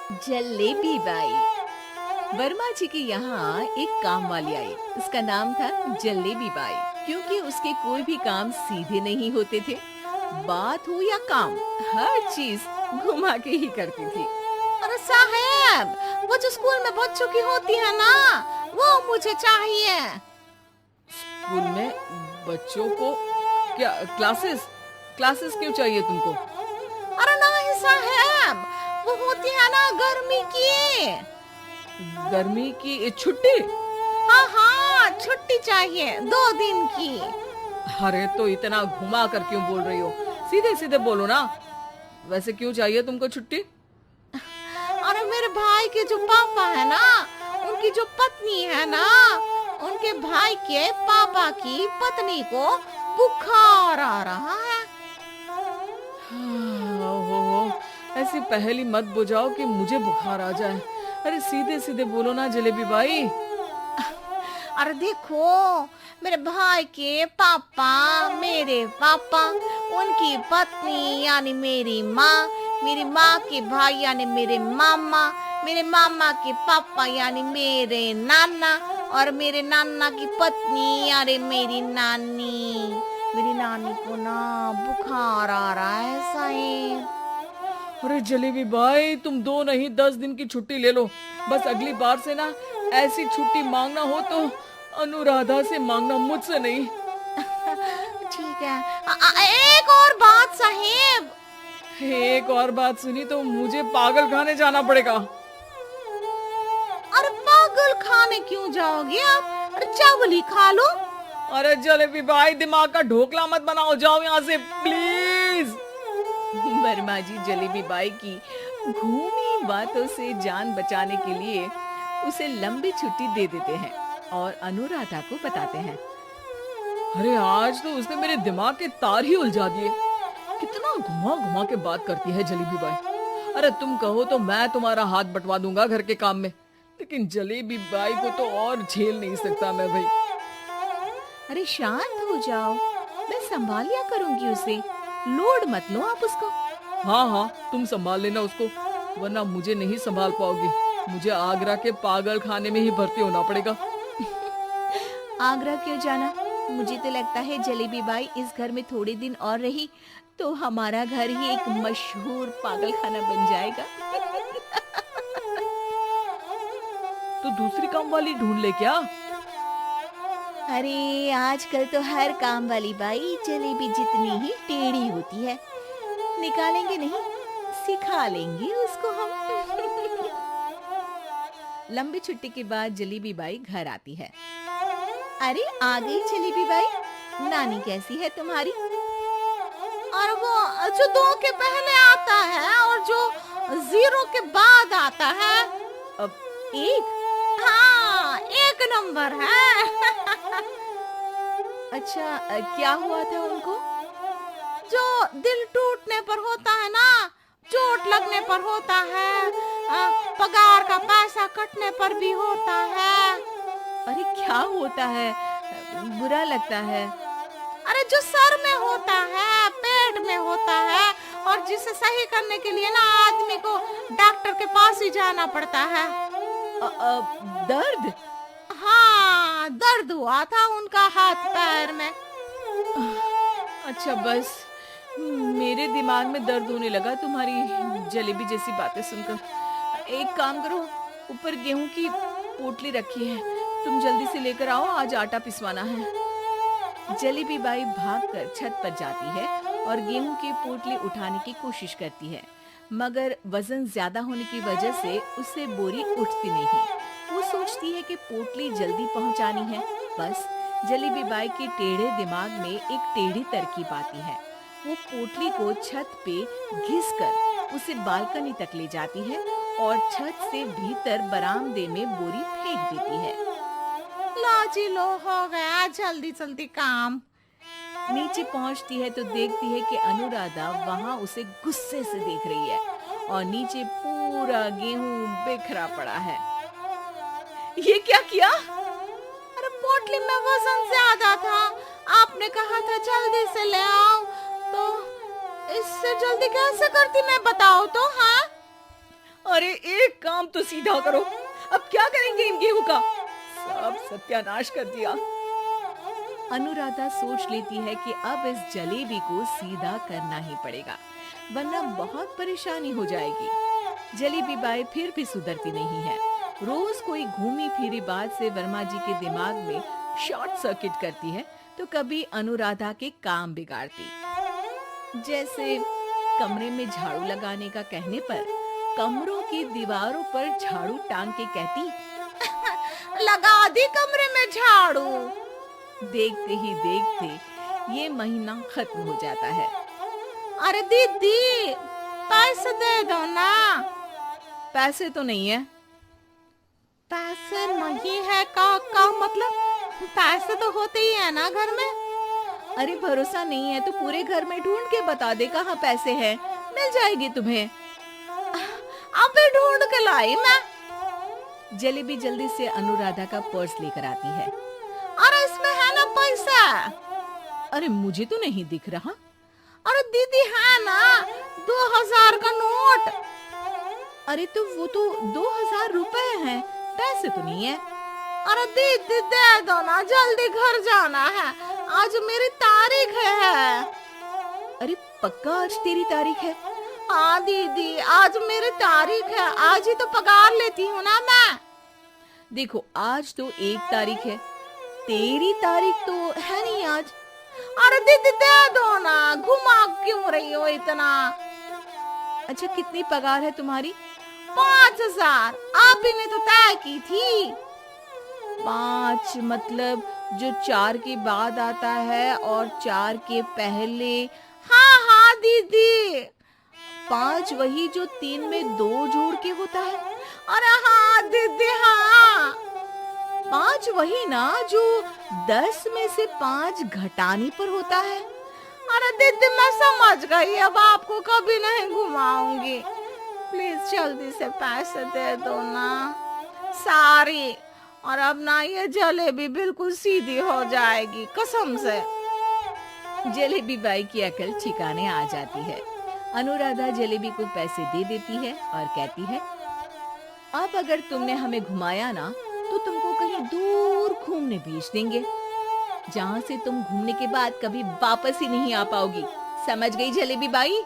Jalebi by. Verma जी के यहाँ एक काम वाली आई। उसका नाम था जलेबी बाई, क्योंकि उसके कोई भी काम सीधे नहीं होते थे। बात हो या काम, हर चीज घुमा के ही करती थी। अरे साहब, वो जो स्कूल में बच्चों की होती है ना, वो मुझे चाहिए। स्कूल में बच्चों को क्या क्लासेस क्लासेस क्यों चाहिए तुमको? अरे नहीं साहब, वो होती है ना गर्मी की। गर्मी की छुट्टी? हाँ हाँ, छुट्टी चाहिए 2 दिन की। अरे तो इतना घुमा कर क्यों बोल रही हो? सीधे सीधे बोलो ना। वैसे क्यों चाहिए तुमको छुट्टी? अरे मेरे भाई के जो पापा है ना, उनकी जो पत्नी है ना, उनके भाई के पापा की पत्नी को बुखार आ रहा है। ओहो, ऐसी पहेली मत बुझाओ कि मुझे बुखार आ जाए। अरे सीधे सीधे बोलो ना जलेबी बाई। अरे देखो, मेरे भाई के पापा, मेरे पापा, उनकी पत्नी यानी मेरी माँ के भाई यानी मेरे मामा के पापा यानी मेरे नाना, और मेरे नाना की पत्नी यानी मेरी नानी को ना बुखार आ रहा है साहिब। अरे जलेबी भाई, तुम 2 नहीं 10 दिन की छुट्टी ले लो। बस अगली बार से ना ऐसी छुट्टी मांगना हो तो अनुराधा से मांगना, मुझसे नहीं। ठीक है। एक और बात साहिब। एक और बात सुनी तो मुझे पागल खाने जाना पड़ेगा। अरे पागल खाने क्यों जाओगे आप? अरे चावल ही खा लो। अरे जलेबी भाई, दिमाग का ढोकला मत बनाओ, जाओ यहाँ से प्लीज। वर्मा जी जलेबी बाई की घूमी बातों से जान बचाने के लिए उसे लंबी छुट्टी दे देते हैं और अनुराधा को बताते हैं। अरे आज तो उसने मेरे दिमाग के तार ही उलझा दिए। कितना घुमा घुमा के बात करती है जलेबी बाई। अरे तुम कहो तो मैं तुम्हारा हाथ बंटवा दूंगा घर के काम में, लेकिन जलेबी बाई को तो और झेल नहीं सकता मैं भाई। अरे शांत हो जाओ, मैं संभाल लिया करूंगी उसे। लोड मत लो आप उसको। हाँ हाँ, तुम संभाल लेना उसको, वरना मुझे नहीं संभाल पाओगे। मुझे आगरा के पागल खाने में ही भर्ती होना पड़ेगा। आगरा क्यों जाना? मुझे तो लगता है जलेबी बाई इस घर में थोड़े दिन और रही तो हमारा घर ही एक मशहूर पागल खाना बन जाएगा। तो दूसरी काम वाली ढूंढ ले क्या? अरे आजकल तो हर काम वाली बाई जलेबी जितनी ही टेढ़ी होती है। निकालेंगे नहीं, सिखा लेंगे उसको हम। लंबी छुट्टी के बाद जलेबी बाई घर आती है। अरे आ गई जलेबी बाई, नानी कैसी है तुम्हारी? और वो जो 2 के पहले आता है और जो 0 के बाद आता है। अब 1? हाँ, 1 नंबर है। अच्छा, क्या हुआ था उनको? जो दिल टूटने पर होता है ना, चोट लगने पर होता है, पगार का पैसा कटने पर भी होता है। अरे क्या होता है? बुरा लगता है। अरे जो सर में होता है, पेट में होता है, और जिसे सही करने के लिए ना आदमी को डॉक्टर के पास ही जाना पड़ता है। दर्द? हाँ, दर्द हुआ था उनका हाथ पैर में। अच्छा बस, मेरे दिमाग में दर्द होने लगा तुम्हारी जलेबी जैसी बातें सुनकर। एक काम करो, ऊपर गेहूं की पोटली रखी है, तुम जल्दी से लेकर आओ, आज आटा पिसवाना है। जलेबी बाई भागकर छत पर जाती है और गेहूं की पोटली उठाने की कोशिश करती है, मगर वजन ज्यादा होने की वजह से उससे बोरी उठती नहीं। वो सोचती है कि पोटली जल्दी पहुंचानी है। बस जलेबी बाई के टेढ़े दिमाग में एक टेढ़ी तरकीब आती है। वो पोटली को छत पे घिसकर उसे बालकनी तक ले जाती है और छत से भीतर बरामदे में बोरी फेंक देती है। लाजी लो, हो गया जल्दी जल्दी काम। नीचे पहुंचती है तो देखती है कि अनुराधा वहां उसे गुस्से से देख रही है और नीचे पूरा गेहूं बिखरा पड़ा है। ये क्या किया? अरे पोटली में वजन ज्यादा था, आपने कहा था जल्दी से ले आओ, तो इससे जल्दी कैसे करती मैं बताओ तो। हाँ, अरे एक काम तो सीधा करो, अब क्या करेंगे इन गेहूं का? सब सत्यानाश कर दिया। अनुराधा सोच लेती है कि अब इस जलेबी को सीधा करना ही पड़ेगा, वरना बहुत परेशानी हो जाएगी। जलेबी बाई फिर भी सुधरती नहीं है। रोज कोई घूमी फिरी बात से वर्मा जी के दिमाग में शॉर्ट सर्किट करती है, तो कभी अनुराधा के काम बिगाड़ती। जैसे कमरे में झाड़ू लगाने का कहने पर कमरों की दीवारों पर झाड़ू टांग के कहती, लगा दी कमरे में झाड़ू। देखते ही देखते ये महीना खत्म हो जाता है। अरे दीदी, पैसे दे दो ना। पैसे तो नहीं है। पैसे नहीं है का मतलब? पैसे तो होते ही है ना घर में। अरे भरोसा नहीं है तो पूरे घर में ढूंढ के बता दे कहाँ पैसे हैं, मिल जाएगी तुम्हें। अबे ढूंढ के लाई मैं। जलेबी जल्दी से अनुराधा का पर्स लेकर आती है। अरे इसमें है ना पैसा? अरे मुझे तो नहीं दिख रहा। अरे दीदी है ना, 2000 का नोट। अरे तो वो तो 2000 रुपए हैं, पैसे तो नहीं है। अरे दीदी दे दो ना, जल्दी घर जाना है, आज मेरी तारीख है। अरे पक्का आज तेरी तारीख है? हाँ दीदी, आज मेरी तारीख है, आज ही तो पगार लेती हूँ ना मैं। देखो आज तो 1 तारीख है, तेरी तारीख तो है नहीं आज। अरे दीदी दे दो ना, घुमा क्यों रही हो इतना? अच्छा कितनी पगार है तुम्हारी? 5000, आप ही ने तो तय की थी। 5 मतलब जो 4 के बाद आता है और 4 के पहले? हाँ हाँ दीदी। 5 वही जो 3 में 2 जोड़ के होता है? अरे हाँ दीदी हाँ। 5 वही ना जो 10 में से 5 घटाने पर होता है? अरे दीदी मैं समझ गई, अब आपको कभी नहीं घुमाऊंगी। प्लीज जल्दी से पैसे दे दो ना, सारी। और अब ना ये जलेबी बिल्कुल सीधी हो जाएगी कसम से। जलेबी बाई की अकल ठिकाने आ जाती है। अनुराधा जलेबी को पैसे दे देती है और कहती है, अब अगर तुमने हमें घुमाया ना तो तुमको कहीं दूर घूमने भेज देंगे, जहाँ से तुम घूमने के बाद कभी वापस ही नहीं आ पाओगी। समझ गई जलेबी बाई?